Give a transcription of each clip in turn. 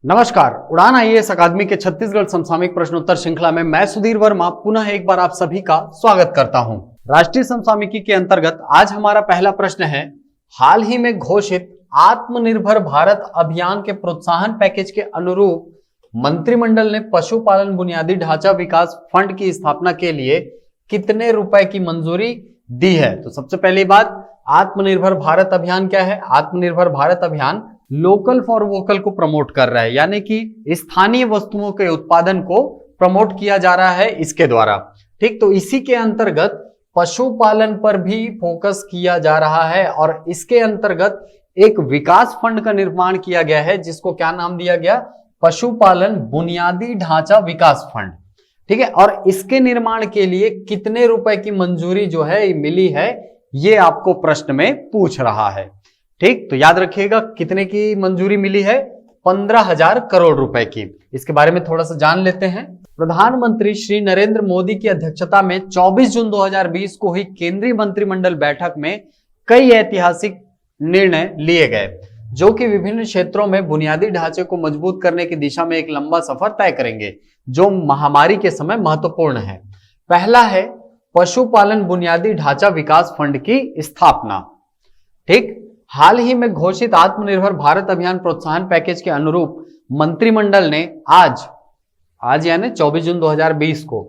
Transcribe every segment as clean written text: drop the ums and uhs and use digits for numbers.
नमस्कार, उड़ान आईएएस अकादमी के छत्तीसगढ़ समसामयिक प्रश्नोत्तर श्रृंखला में मैं सुधीर वर्मा पुनः एक बार आप सभी का स्वागत करता हूं। राष्ट्रीय समसामयिकी के अंतर्गत आज हमारा पहला प्रश्न है, हाल ही में घोषित आत्मनिर्भर भारत अभियान के प्रोत्साहन पैकेज के अनुरूप मंत्रिमंडल ने पशुपालन बुनियादी ढांचा विकास फंड की स्थापना के लिए कितने रुपए की मंजूरी दी है। तो सबसे पहली बात, आत्मनिर्भर भारत अभियान क्या है? आत्मनिर्भर भारत अभियान लोकल फॉर वोकल को प्रमोट कर रहा है, यानी कि स्थानीय वस्तुओं के उत्पादन को प्रमोट किया जा रहा है इसके द्वारा। ठीक, तो इसी के अंतर्गत पशुपालन पर भी फोकस किया जा रहा है और इसके अंतर्गत एक विकास फंड का निर्माण किया गया है जिसको क्या नाम दिया गया? पशुपालन बुनियादी ढांचा विकास फंड। ठीक है, और इसके निर्माण के लिए कितने रुपए की मंजूरी जो है मिली है, ये आपको प्रश्न में पूछ रहा है। ठीक, तो याद रखिएगा कितने की मंजूरी मिली है? 15,000 करोड़ रुपए की। इसके बारे में थोड़ा सा जान लेते हैं। प्रधानमंत्री श्री नरेंद्र मोदी की अध्यक्षता में 24 जून 2020 को हुई केंद्रीय मंत्रिमंडल बैठक में कई ऐतिहासिक निर्णय लिए गए जो कि विभिन्न क्षेत्रों में बुनियादी ढांचे को मजबूत करने की दिशा में एक लंबा सफर तय करेंगे जो महामारी के समय महत्वपूर्ण है। पहला है पशुपालन बुनियादी ढांचा विकास फंड की स्थापना। ठीक, हाल ही में घोषित आत्मनिर्भर भारत अभियान प्रोत्साहन पैकेज के अनुरूप मंत्रिमंडल ने आज यानी 24 जून 2020 को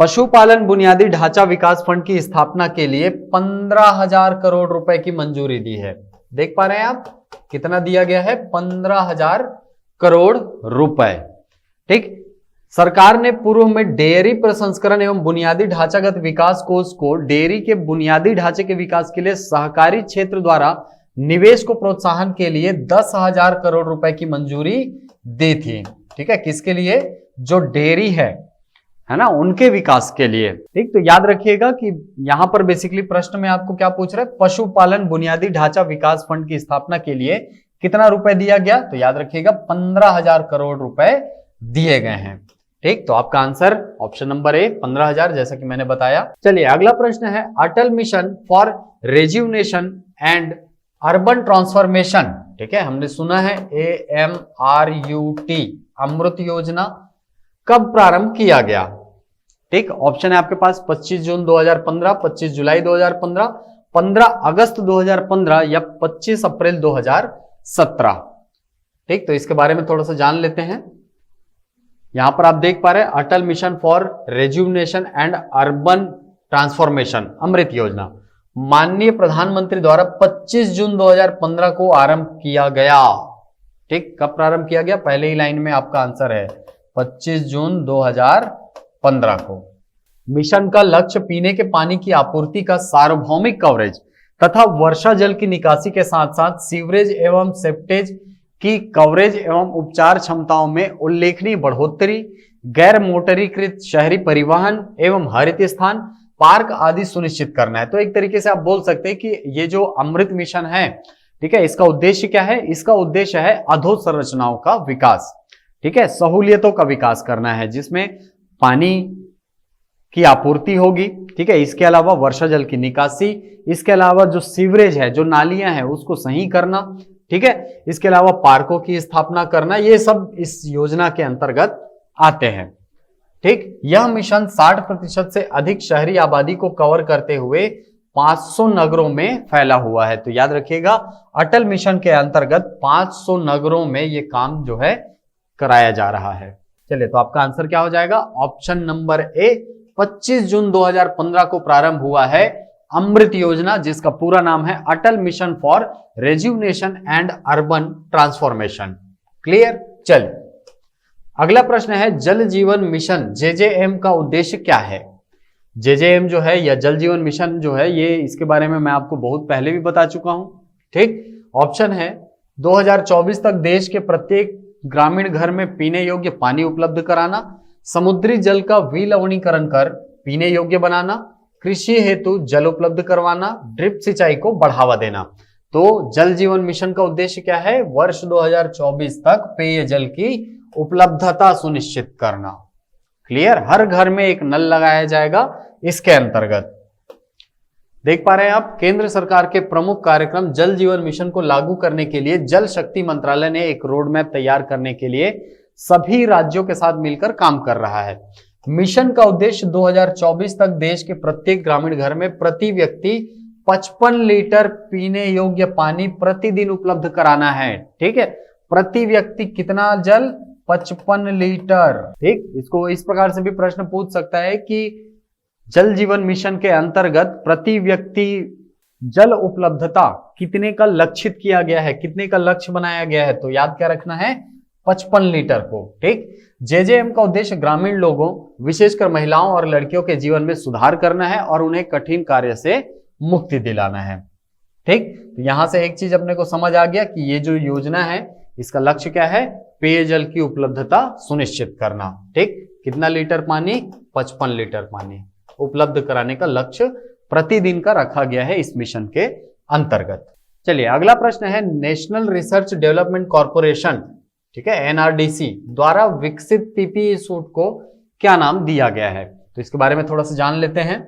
पशुपालन बुनियादी ढांचा विकास फंड की स्थापना के लिए 15,000 करोड़ रुपए की मंजूरी दी है। देख पा रहे हैं आप कितना दिया गया है? 15,000 करोड़ रुपए। ठीक, सरकार ने पूर्व में डेयरी प्रसंस्करण एवं बुनियादी ढांचागत विकास कोष को डेयरी के बुनियादी ढांचे के विकास के लिए सहकारी क्षेत्र द्वारा निवेश को प्रोत्साहन के लिए 10,000 करोड़ रुपए की मंजूरी दी थी। ठीक है, किसके लिए? जो डेयरी है ना, उनके विकास के लिए। ठीक, तो याद रखिएगा कि यहां पर बेसिकली प्रश्न में आपको क्या पूछ रहा है? पशुपालन बुनियादी ढांचा विकास फंड की स्थापना के लिए कितना रुपए दिया गया? तो याद रखिएगा 15,000 करोड़ रुपए दिए गए हैं। ठीक, तो आपका आंसर ऑप्शन नंबर ए 15,000 जैसा कि मैंने बताया। चलिए अगला प्रश्न है, Atal mission for rejuvenation and urban transformation. ठीक है, हमने सुना है AMRUT, अमृत योजना, कब प्रारंभ किया गया? ठीक, ऑप्शन है आपके पास 25 जून 2015, 25 जुलाई 2015, 15 अगस्त 2015 या 25 अप्रैल 2017। ठीक, तो इसके बारे में थोड़ा सा जान लेते हैं। यहां पर आप देख पा रहे हैं Atal mission for rejuvenation and urban transformation, Amrut योजना, माननीय प्रधानमंत्री द्वारा 25 जून 2015 को आरंभ किया गया। ठीक, कब प्रारंभ किया गया? पहले ही लाइन में आपका आंसर है 25 जून 2015 को। मिशन का लक्ष्य पीने के पानी की आपूर्ति का सार्वभौमिक कवरेज तथा वर्षा जल की निकासी के साथ साथ सीवरेज एवं सेप्टेज की कवरेज एवं उपचार क्षमताओं में उल्लेखनीय बढ़ोतरी, गैर मोटरीकृत शहरी परिवहन एवं हरित स्थान, पार्क आदि सुनिश्चित करना है। तो एक तरीके से आप बोल सकते हैं कि ये जो अमृत मिशन है, ठीक है, इसका उद्देश्य क्या है? इसका उद्देश्य है अधोसंरचनाओं का विकास। ठीक है, सहूलियतों का विकास करना है जिसमें पानी की आपूर्ति होगी। ठीक है, इसके अलावा वर्षा जल की निकासी, इसके अलावा जो सीवरेज है, जो नालियां हैं, उसको सही करना। ठीक है, इसके अलावा पार्कों की स्थापना करना, ये सब इस योजना के अंतर्गत आते हैं। ठीक, यह मिशन 60% से अधिक शहरी आबादी को कवर करते हुए 500 नगरों में फैला हुआ है। तो याद रखिएगा अटल मिशन के अंतर्गत 500 नगरों में यह काम जो है कराया जा रहा है। चलिए, तो आपका आंसर क्या हो जाएगा? ऑप्शन नंबर ए 25 जून 2015 को प्रारंभ हुआ है अमृत योजना, जिसका पूरा नाम है Atal mission for rejuvenation and urban transformation. Clear? चलिए अगला प्रश्न है, जल जीवन मिशन JJM का उद्देश्य क्या है? JJM जो है या जल जीवन मिशन जो है, ये इसके बारे में मैं आपको बहुत पहले भी बता चुका हूं। ठीक, ऑप्शन है 2024 तक देश के प्रत्येक ग्रामीण घर में पीने योग्य पानी उपलब्ध कराना, समुद्री जल का विलवणीकरण कर पीने योग्य बनाना, कृषि हेतु जल उपलब्ध करवाना, ड्रिप सिंचाई को बढ़ावा देना। तो जल जीवन मिशन का उद्देश्य क्या है? वर्ष 2024 तक पेयजल की उपलब्धता सुनिश्चित करना। क्लियर? हर घर में एक नल लगाया जाएगा इसके अंतर्गत। देख पा रहे हैं आप, केंद्र सरकार के प्रमुख कार्यक्रम जल जीवन मिशन को लागू करने के लिए जल शक्ति मंत्रालय ने एक रोड मैप तैयार करने के लिए सभी राज्यों के साथ मिलकर काम कर रहा है। मिशन का उद्देश्य 2024 तक देश के प्रत्येक ग्रामीण घर में प्रति व्यक्ति 55 लीटर पीने योग्य पानी प्रतिदिन उपलब्ध कराना है। ठीक है, प्रति व्यक्ति कितना जल? 55 लीटर। ठीक, इसको इस प्रकार से भी प्रश्न पूछ सकता है कि जल जीवन मिशन के अंतर्गत प्रति व्यक्ति जल उपलब्धता कितने का लक्षित किया गया है, कितने का लक्ष्य बनाया गया है? तो याद क्या रखना है? 55 लीटर को। ठीक, जेजेएम का उद्देश्य ग्रामीण लोगों, विशेषकर महिलाओं और लड़कियों के जीवन में सुधार करना है और उन्हें कठिन कार्य से मुक्ति दिलाना है। ठीक, तो यहां से एक चीज अपने को समझ आ गया कि ये जो योजना है इसका लक्ष्य क्या है? पेयजल की उपलब्धता सुनिश्चित करना। ठीक, कितना लीटर पानी? 55 लीटर पानी उपलब्ध कराने का लक्ष्य प्रतिदिन का रखा गया है इस मिशन के अंतर्गत। चलिए अगला प्रश्न है, नेशनल रिसर्च डेवलपमेंट कॉर्पोरेशन, ठीक है, एनआरडीसी द्वारा विकसित पीपीई सूट को क्या नाम दिया गया है? तो इसके बारे में थोड़ा सा जान लेते हैं।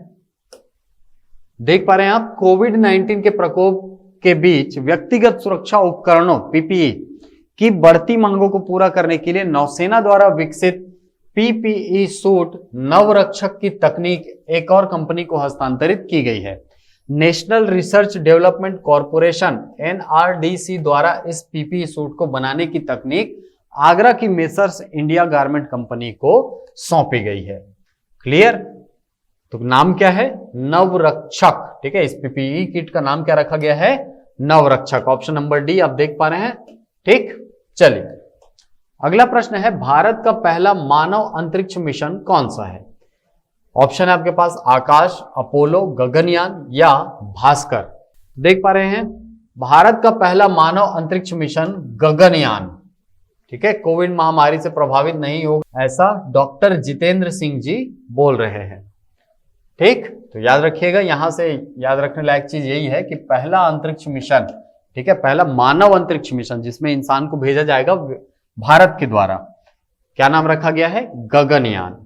देख पा रहे हैं आप, कोविड-19 के प्रकोप के बीच व्यक्तिगत सुरक्षा उपकरणों पीपीई की बढ़ती मांगों को पूरा करने के लिए नौसेना द्वारा विकसित पीपीई सूट नवरक्षक की तकनीक एक और कंपनी को हस्तांतरित की गई है। National research development corporation NRDC द्वारा इस पीपीई सूट को बनाने की तकनीक आगरा की मेसर्स इंडिया गारमेंट कंपनी को सौंपी गई है। क्लियर? तो नाम क्या है? नवरक्षक। ठीक है, इस पीपीई किट का नाम क्या रखा गया है? नवरक्षक। ऑप्शन नंबर डी आप देख पा रहे हैं। ठीक, चलिए अगला प्रश्न है, भारत का पहला मानव अंतरिक्ष मिशन कौन सा है? ऑप्शन है आपके पास आकाश, अपोलो, गगनयान या भास्कर। देख पा रहे हैं, भारत का पहला मानव अंतरिक्ष मिशन गगनयान। ठीक है, कोविड महामारी से प्रभावित नहीं होगा ऐसा डॉक्टर जितेंद्र सिंह जी बोल रहे हैं। ठीक, तो याद रखिएगा, यहां से याद रखने लायक चीज यही है कि पहला अंतरिक्ष मिशन, ठीक है, पहला मानव अंतरिक्ष मिशन जिसमें इंसान को भेजा जाएगा भारत के द्वारा, क्या नाम रखा गया है? गगनयान।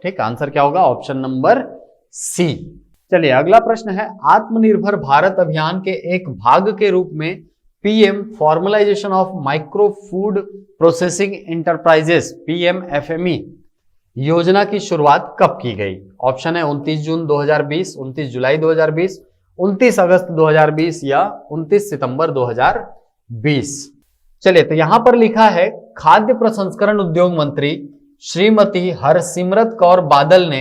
ठीक, आंसर क्या होगा? Option number C. चलिए अगला प्रश्न है, आत्मनिर्भर भारत अभियान के एक भाग के रूप में PM formalisation of micro food processing enterprises PMFME योजना की शुरुआत कब की गई? ऑप्शन है 29 जून 2020, 29 जुलाई 2020, 29 अगस्त 2020 या 29 सितंबर 2020। चलिए, तो यहां पर लिखा है, खाद्य प्रसंस्करण उद्योग मंत्री श्रीमती हरसिमरत कौर बादल ने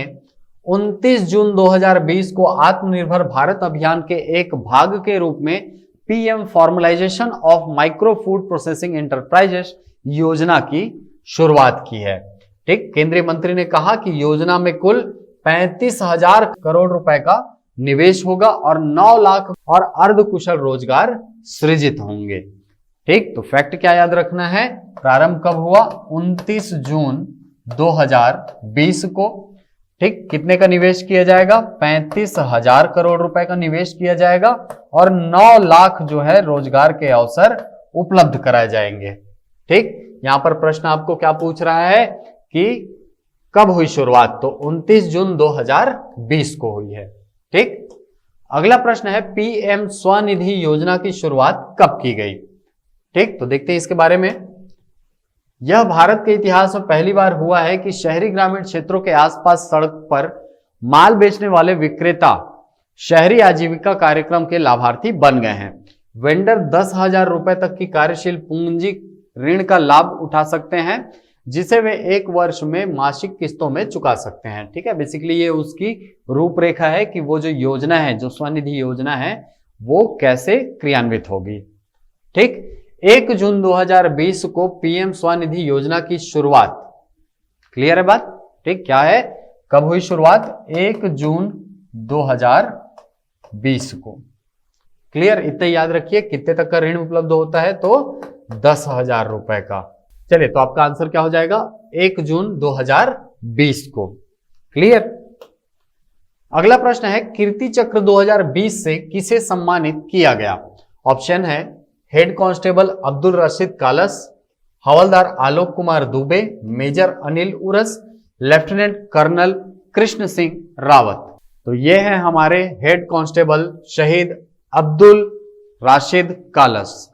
29 जून 2020 को आत्मनिर्भर भारत अभियान के एक भाग के रूप में PM formalisation of micro food processing enterprises योजना की शुरुआत की है। ठीक, केंद्रीय मंत्री ने कहा कि योजना में कुल 35,000 करोड़ रुपए का निवेश होगा और 9 लाख और अर्धकुशल रोजगार सृजित होंगे। ठीक, तो फैक्ट क्या याद रखना है? प्रारंभ कब हुआ? 29 जून 2020 को। ठीक, कितने का निवेश किया जाएगा? 35,000 करोड़ रुपए का निवेश किया जाएगा और 9 लाख जो है रोजगार के अवसर उपलब्ध कराए जाएंगे। ठीक, यहां पर प्रश्न आपको क्या पूछ रहा है कि कब हुई शुरुआत? तो 29 जून 2020 को हुई है। ठीक, अगला प्रश्न है, पीएम स्वनिधि योजना की शुरुआत कब की गई? ठीक, तो देखते हैं इसके बारे में। यह भारत के इतिहास में पहली बार हुआ है कि शहरी ग्रामीण क्षेत्रों के आसपास सड़क पर माल बेचने वाले विक्रेता शहरी आजीविका कार्यक्रम के लाभार्थी बन गए हैं। वेंडर 10,000 रुपए तक की कार्यशील पूंजी ऋण का लाभ उठा सकते हैं, जिसे वे 1 वर्ष में मासिक किस्तों में चुका सकते हैं। ठीक है, बेसिकली ये उसकी रूपरेखा है कि वो जो योजना है, जो स्वनिधि योजना है, वो कैसे क्रियान्वित होगी। ठीक, 1 जून 2020 को पीएम स्वनिधि योजना की शुरुआत। क्लियर है बात? ठीक, क्या है, कब हुई शुरुआत? 1 जून 2020 को। क्लियर? इतना याद रखिए, कितने तक का ऋण उपलब्ध होता है? तो 10,000 रुपए का। चलिए, तो आपका आंसर क्या हो जाएगा? 1 जून 2020 को। क्लियर? अगला प्रश्न है, कीर्ति चक्र 2020 से किसे सम्मानित किया गया? ऑप्शन है हेड कांस्टेबल अब्दुल रशीद कालस, हवलदार Alok Kumar Dubey, major Anil Uras, lieutenant colonel Krishna Singh Rawat. तो ये है हमारे हेड कांस्टेबल शहीद अब्दुल राशिद कालस।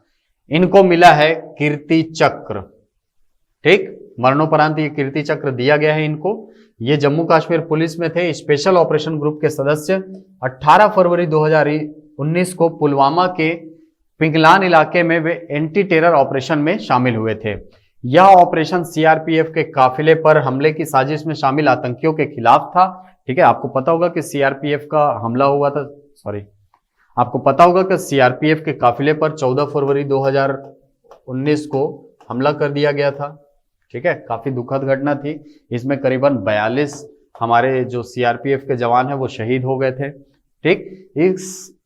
इनको मिला है कीर्ति चक्र। ठीक, मरणोपरांत ये कीर्ति चक्र दिया गया है इनको। ये जम्मू कश्मीर पुलिस में थे, स्पेशल ऑपरेशन ग्रुप के सदस्य। 18 फरवरी 2019 को पुलवामा के पिंगलान इलाके में वे एंटी टेरर ऑपरेशन में शामिल हुए थे। यह ऑपरेशन सीआरपीएफ के काफिले पर हमले की साजिश में शामिल आतंकियों के खिलाफ था। ठीक है, आपको पता होगा कि सीआरपीएफ का हमला हुआ था, आपको पता होगा कि सीआरपीएफ के काफिले पर 14 फरवरी 2019 को हमला कर दिया गया था। ठीक है, काफी दुखद घटना थी। इसमें करीबन 42 हमारे जो सीआरपीएफ के जवान हैं वो शहीद हो गए थे। ठीक,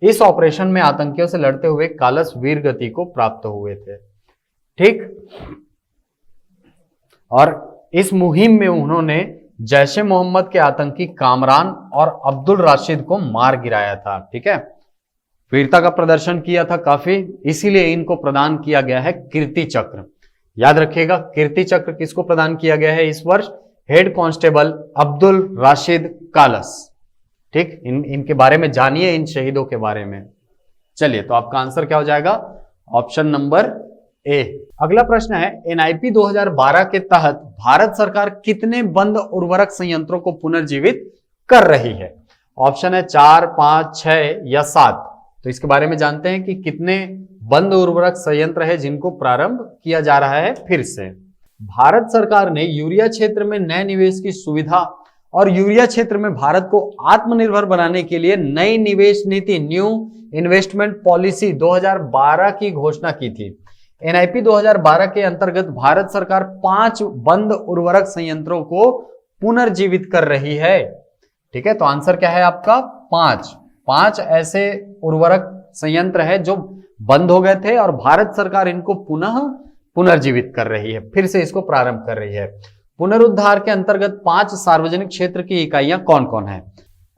इस ऑपरेशन में आतंकियों से लड़ते हुए कालस वीर गति को प्राप्त हुए थे। ठीक, और इस मुहिम में उन्होंने जैश ए मोहम्मद के आतंकी कामरान और अब्दुल राशिद को मार गिराया था। ठीक है, वीरता का प्रदर्शन किया था काफी, इसीलिए इनको प्रदान किया गया है कीर्ति चक्र। याद रखिएगा, कीर्ति चक्र किसको प्रदान किया गया है इस वर्ष? Head constable Abdul Rashid Kalas. ठीक, इनके बारे में जानिए, इन शहीदों के बारे में। चलिए, तो आपका आंसर क्या हो जाएगा? Option number A. अगला प्रश्न है, एनआईपी 2012 के तहत भारत सरकार कितने बंद उर्वरक संयंत्रों को पुनर्जीवित कर रही है? ऑप्शन है 4, 5, 6 या 7। तो इसके बारे में जानते हैं कि कितने बंद उर्वरक संयंत्र है जिनको प्रारंभ किया जा रहा है फिर से। भारत सरकार ने यूरिया क्षेत्र में नए निवेश की सुविधा और यूरिया क्षेत्र में भारत को आत्मनिर्भर बनाने के लिए नई निवेश नीति न्यू इन्वेस्टमेंट पॉलिसी 2012 की घोषणा की थी। एनआईपी 2012 के अंतर्गत भारत सरकार 5 बंद उर्वरक संयंत्रों को पुनर्जीवित कर रही है। ठीक है, तो आंसर क्या है आपका? 5 ऐसे उर्वरक संयंत्र है जो बंद हो गए थे और भारत सरकार इनको पुनर्जीवित कर रही है, फिर से इसको प्रारंभ कर रही है। पुनरुद्धार के अंतर्गत 5 सार्वजनिक क्षेत्र की इकाइयां कौन कौन है?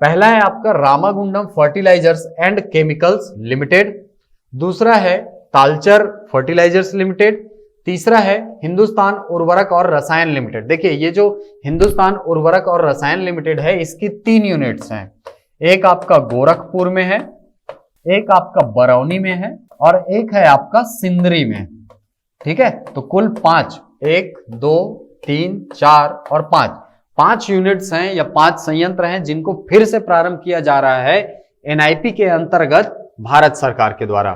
पहला है आपका Ramagundam fertilizers and chemicals limited, दूसरा है तालचर फर्टिलाइजर्स लिमिटेड, तीसरा है हिंदुस्तान उर्वरक और रसायन लिमिटेड। देखिए, ये जो हिंदुस्तान उर्वरक और रसायन लिमिटेड है, इसकी 3 यूनिट्स हैं। एक आपका गोरखपुर में है, एक आपका बरौनी में है और एक है आपका सिंदरी में। ठीक है, तो कुल 5, 1, 2, 3, 4 और 5 यूनिट्स हैं या 5 संयंत्र हैं जिनको फिर से प्रारंभ किया जा रहा है एनआईपी के अंतर्गत भारत सरकार के द्वारा।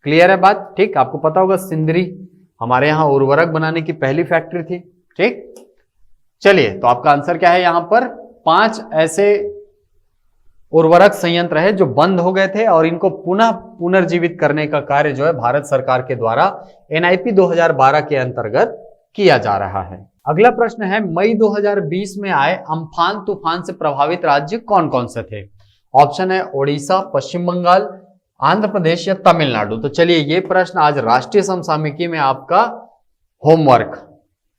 क्लियर है बात? ठीक, आपको पता होगा सिंदरी हमारे यहां उर्वरक बनाने की पहली फैक्ट्री थी। ठीक, चलिए, तो आपका आंसर क्या है? यहां पर 5 ऐसे उर्वरक संयंत्र है जो बंद हो गए थे और इनको पुनर्जीवित करने का कार्य जो है भारत सरकार के द्वारा एनआईपी 2012 के अंतर्गत किया जा रहा है। अगला प्रश्न है, मई 2020 में आए अम्फान तूफान से प्रभावित राज्य कौन कौन से थे? ऑप्शन है ओडिशा, पश्चिम बंगाल, आंध्र प्रदेश या तमिलनाडु। तो चलिए, ये प्रश्न आज राष्ट्रीय समसामयिकी में आपका होमवर्क।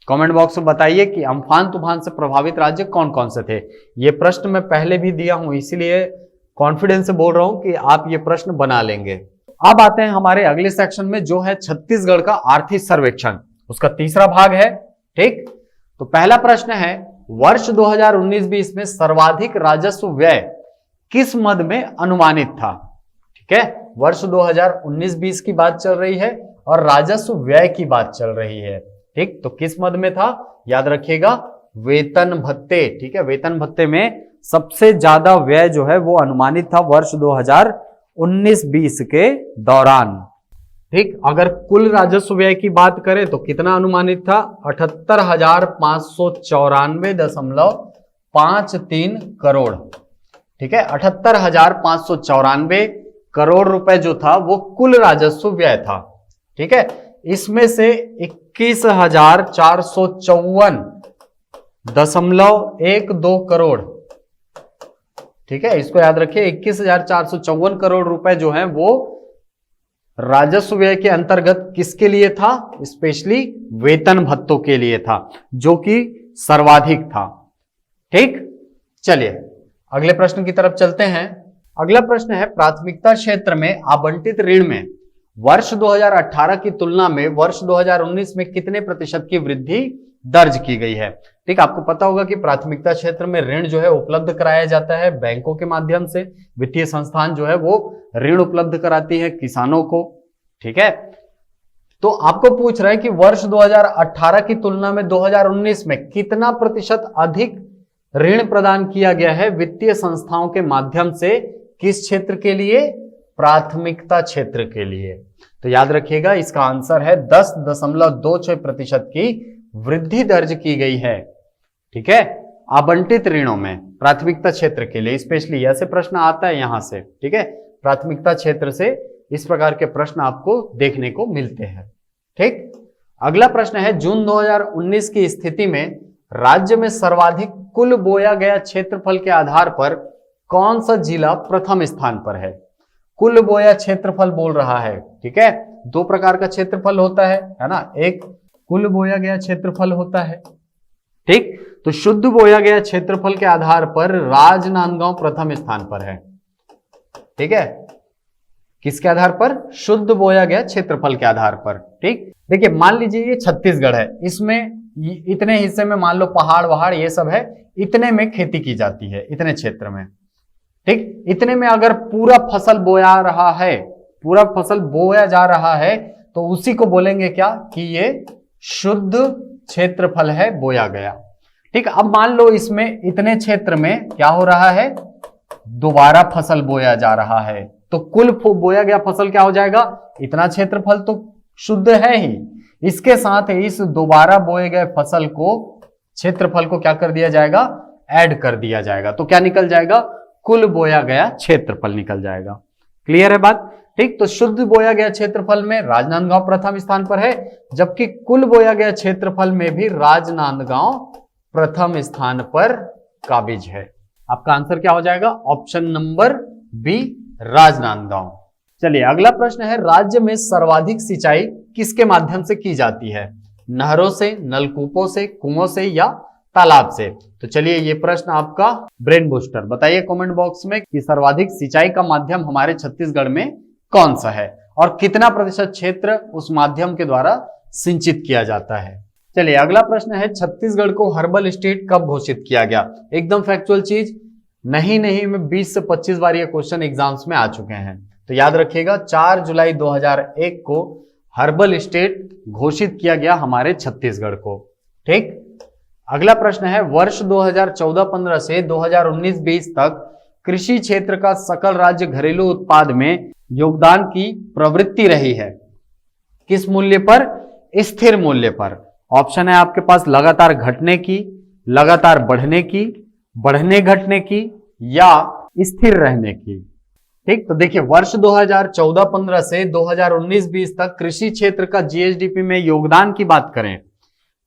कमेंट बॉक्स में बताइए कि अम्फान तूफान से प्रभावित राज्य कौन कौन से थे। ये प्रश्न मैं पहले भी दिया हूं, इसीलिए कॉन्फिडेंस से बोल रहा हूं कि आप ये प्रश्न बना लेंगे। अब आते हैं हमारे अगले सेक्शन में, जो है छत्तीसगढ़ का आर्थिक सर्वेक्षण, उसका तीसरा भाग है। ठीक, तो पहला प्रश्न है, वर्ष 2019-20 में सर्वाधिक राजस्व व्यय किस मद में अनुमानित था? ठीक है, वर्ष 2019-20 की बात चल रही है और राजस्व व्यय की बात चल रही है। ठीक, तो किस मद में था? याद रखिएगा, वेतन भत्ते। ठीक है, वेतन भत्ते में सबसे ज्यादा व्यय जो है वो अनुमानित था वर्ष 2019-20 के दौरान। ठीक, अगर कुल राजस्व व्यय की बात करें तो कितना अनुमानित था? 78,594.53 करोड़। ठीक है, 78,594 करोड़ रुपए जो था वो कुल राजस्व व्यय था। ठीक है, इसमें से 21,454.12 करोड़, ठीक है, इसको याद रखिए, 21,454 करोड़ रुपए जो है वो राजस्व व्यय के अंतर्गत किसके लिए था? स्पेशली वेतन भत्तों के लिए था, जो कि सर्वाधिक था। ठीक, चलिए अगले प्रश्न की तरफ चलते हैं। अगला प्रश्न है, प्राथमिकता क्षेत्र में आवंटित ऋण में वर्ष 2018 की तुलना में वर्ष 2019 में कितने प्रतिशत की वृद्धि दर्ज की गई है। ठीक, आपको पता होगा कि प्राथमिकता क्षेत्र में ऋण जो है उपलब्ध कराया जाता है बैंकों के माध्यम से। वित्तीय संस्थान जो है वो ऋण उपलब्ध कराती है किसानों को। ठीक है, तो आपको पूछ रहा है कि वर्ष 2018 की तुलना में 2019 में कितना प्रतिशत अधिक ऋण प्रदान किया गया है वित्तीय संस्थाओं के माध्यम से, किस क्षेत्र के लिए? प्राथमिकता क्षेत्र के लिए। तो याद रखिएगा इसका आंसर है 10.26% की वृद्धि दर्ज की गई है। ठीक है, आवंटित ऋणों में प्राथमिकता क्षेत्र के लिए स्पेशली ऐसे प्रश्न आता है यहां से। ठीक है, प्राथमिकता क्षेत्र से इस प्रकार के प्रश्न आपको देखने को मिलते हैं। ठीक, अगला प्रश्न है जून 2019 की स्थिति में राज्य में सर्वाधिक कुल बोया गया क्षेत्रफल के आधार पर कौन सा जिला प्रथम स्थान पर है? कुल बोया क्षेत्रफल बोल रहा है। ठीक है, दो प्रकार का क्षेत्रफल होता है ना, एक कुल बोया गया क्षेत्रफल होता है। ठीक, तो शुद्ध बोया गया क्षेत्रफल के आधार पर राजनांदगांव प्रथम स्थान पर है। ठीक है, किसके आधार पर? शुद्ध बोया गया क्षेत्रफल के आधार पर। ठीक, देखिए मान लीजिए ये छत्तीसगढ़ है, इसमें इतने हिस्से में मान लो पहाड़ वहाड़ ये सब है, इतने में खेती की जाती है, इतने क्षेत्र में। ठीक, इतने में अगर पूरा फसल बोया रहा है, पूरा फसल बोया जा रहा है, तो उसी को बोलेंगे क्या कि ये शुद्ध क्षेत्रफल है बोया गया। ठीक, अब मान लो इसमें इतने क्षेत्र में क्या हो रहा है? दोबारा फसल बोया जा रहा है, तो कुल बोया गया फसल क्या हो जाएगा? इतना क्षेत्रफल तो शुद्ध है ही, इसके साथ इस दोबारा बोए गए फसल को, क्षेत्रफल को क्या कर दिया जाएगा? ऐड कर दिया जाएगा। तो क्या निकल जाएगा? कुल बोया गया क्षेत्रफल निकल जाएगा। क्लियर है बात? ठीक, तो शुद्ध बोया गया क्षेत्रफल में राजनांदगांव प्रथम स्थान पर है, जबकि कुल बोया गया क्षेत्रफल में भी राजनांदगांव प्रथम स्थान पर काबिज है। आपका आंसर क्या हो जाएगा? Option number B, Rajnandgaon. चलिए अगला प्रश्न है, राज्य में सर्वाधिक सिंचाई किसके माध्यम से की जाती है? नहरों से, नलकूपों से, कुओं से या तालाब से? तो चलिए ये प्रश्न आपका ब्रेन बूस्टर, बताइए कमेंट बॉक्स में कि सर्वाधिक सिंचाई का माध्यम हमारे छत्तीसगढ़ में कौन सा है और कितना प्रतिशत क्षेत्र उस माध्यम के द्वारा सिंचित किया जाता है। चलिए अगला प्रश्न है, छत्तीसगढ़ को हर्बल स्टेट कब घोषित किया गया? एकदम फैक्चुअल चीज, नहीं में 20 से 25 बार ये क्वेश्चन एग्जाम्स में आ चुके हैं। तो याद रखिएगा 4 जुलाई 2001 को हर्बल स्टेट घोषित किया गया हमारे छत्तीसगढ़ को। ठीक, अगला प्रश्न है, वर्ष 2014-15 से 2019-20 तक कृषि क्षेत्र का सकल राज्य घरेलू उत्पाद में योगदान की प्रवृत्ति रही है किस मूल्य पर? स्थिर मूल्य पर। ऑप्शन है आपके पास लगातार घटने की, लगातार बढ़ने की, बढ़ने घटने की या स्थिर रहने की। ठीक, तो देखिए वर्ष 2014-15 से 2019-20 तक कृषि क्षेत्र का जीएसडीपी में योगदान की बात करें,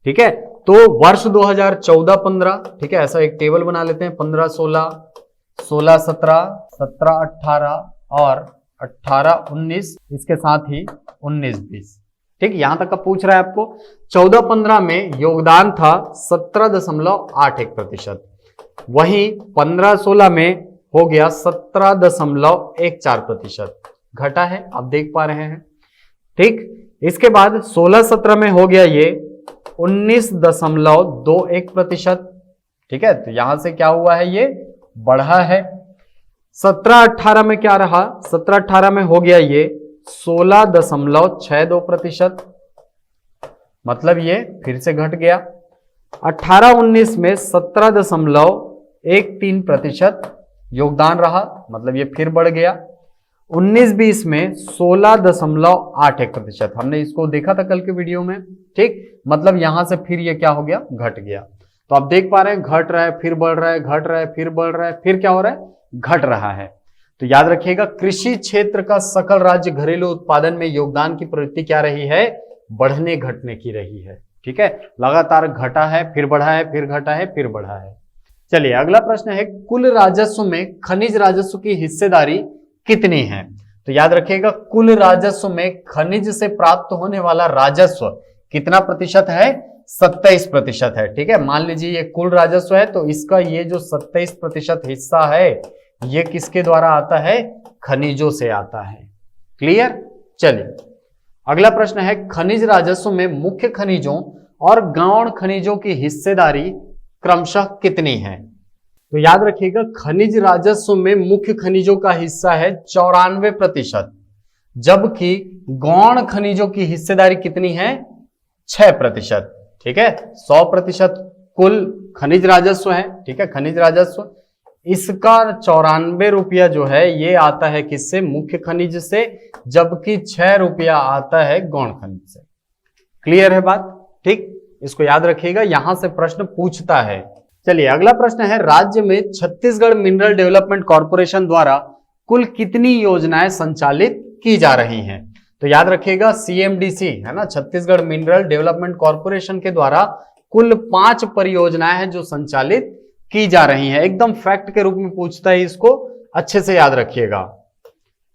ठीक है, तो वर्ष 2014-15, ठीक है, ऐसा एक टेबल बना लेते हैं, 15-16, 16-17, 17-18 और 18-19, इसके साथ ही 19-20। ठीक, यहां तक का पूछ रहा है आपको। 14-15 में योगदान था 17.81%, वहीं 15-16 में हो गया 17.14%, घटा है, आप देख पा रहे हैं। ठीक, इसके बाद 16-17 में हो गया ये 19.21%। ठीक है, तो यहां से क्या हुआ है, ये बढ़ा है। 17-18 में क्या रहा? 17-18 में हो गया ये 16.62%, मतलब ये फिर से घट गया। 18-19 में 17.13% योगदान रहा, मतलब ये फिर बढ़ गया। 19-20 में 16.81%, हमने इसको देखा था कल के वीडियो में। ठीक, मतलब यहां से फिर ये क्या हो गया, घट गया। तो आप देख पा रहे हैं घट रहा है, फिर बढ़ रहा है, घट रहा है, फिर बढ़ रहा है, फिर क्या हो रहा है, घट रहा है। तो याद रखिएगा कृषि क्षेत्र का सकल राज्य घरेलू उत्पादन में योगदान की प्रवृत्ति क्या रही है, बढ़ने घटने की रही है। ठीक है, लगातार घटा है, फिर बढ़ा है, फिर घटा है, फिर बढ़ा है। चलिए अगला प्रश्न है, कुल राजस्व में खनिज राजस्व की हिस्सेदारी कितनी है? तो याद रखिएगा कुल राजस्व में खनिज से प्राप्त होने वाला राजस्व कितना प्रतिशत है, 27% है। ठीक है, मान लीजिए ये कुल राजस्व है, तो इसका ये जो 27% हिस्सा है ये किसके द्वारा आता है, खनिजों से आता है। क्लियर? चलिए अगला प्रश्न है, खनिज राजस्व में मुख्य खनिजों और गौण खनिजों की हिस्सेदारी क्रमशः कितनी है? तो याद रखिएगा, खनिज राजस्व में मुख्य खनिजों का हिस्सा है 94%, जबकि गौण खनिजों की हिस्सेदारी कितनी है? 6%। ठीक है, 100% कुल खनिज राजस्व है। ठीक है, खनिज राजस्व इसका 94 रुपया जो है ये आता है किससे? मुख्य खनिज से, जबकि 6 रुपया आता है गौण खनिज से। क्लियर है बात? ठीक, इसको याद रखिएगा, यहां से प्रश्न पूछता है। चलिए अगला प्रश्न है, राज्य में छत्तीसगढ़ मिनरल डेवलपमेंट कॉर्पोरेशन द्वारा कुल कितनी योजनाएं संचालित की जा रही हैं? तो याद रखिएगा, CMDC है ना, छत्तीसगढ़ मिनरल डेवलपमेंट कॉर्पोरेशन के द्वारा कुल 5 परियोजनाएं हैं जो संचालित की जा रही हैं। एकदम फैक्ट के रूप में पूछता है, इसको अच्छे से याद रखिएगा।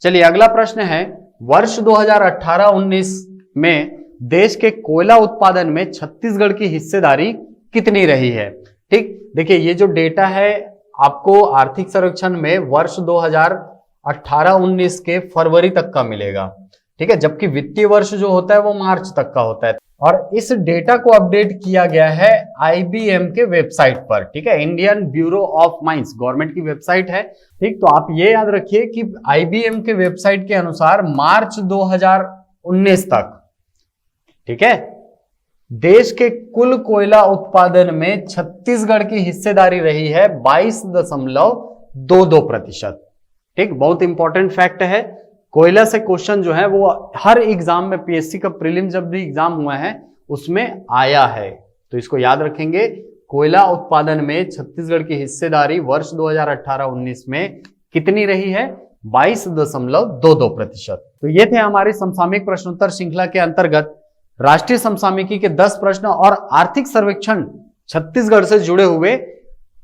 चलिए अगला प्रश्न है, वर्ष 2018-19 में देश के कोयला उत्पादन में छत्तीसगढ़ की हिस्सेदारी कितनी रही है? ठीक, देखिए ये जो डेटा है आपको आर्थिक सर्वेक्षण में वर्ष 2018-19 के फरवरी तक का मिलेगा। ठीक है, जबकि वित्तीय वर्ष जो होता है वो मार्च तक का होता है। और इस डेटा को अपडेट किया गया है IBM के वेबसाइट पर। ठीक है, Indian bureau of mines government की वेबसाइट है। ठीक, तो आप ये याद रखिए कि IBM के वेबसाइट के अनुसार मार्च 2019 तक, ठीक है, देश के कुल कोयला उत्पादन में छत्तीसगढ़ की हिस्सेदारी रही है 22.22%। ठीक, बहुत इंपॉर्टेंट फैक्ट है। कोयला से क्वेश्चन जो है वो हर एग्जाम में, PSC का प्रीलिम जब भी एग्जाम हुआ है उसमें आया है, तो इसको याद रखेंगे। कोयला उत्पादन में छत्तीसगढ़ की हिस्सेदारी वर्ष 2018-19 में कितनी रही है? 22.22%। तो ये थे हमारी समसामयिक प्रश्नोत्तर श्रृंखला के अंतर्गत राष्ट्रीय समसामयिकी के 10 प्रश्न और आर्थिक सर्वेक्षण छत्तीसगढ़ से जुड़े हुए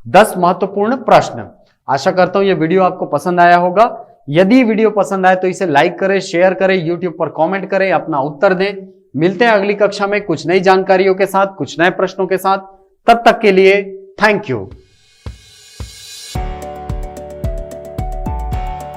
10 महत्वपूर्ण प्रश्न। आशा करता हूं ये वीडियो आपको पसंद आया होगा। यदि वीडियो पसंद आए तो इसे लाइक करें, शेयर करें, यूट्यूब पर कमेंट करें, अपना उत्तर दें। मिलते हैं अगली कक्षा में कुछ नई जानकारियों के साथ, कुछ नए प्रश्नों के साथ। तब तक के लिए थैंक यू।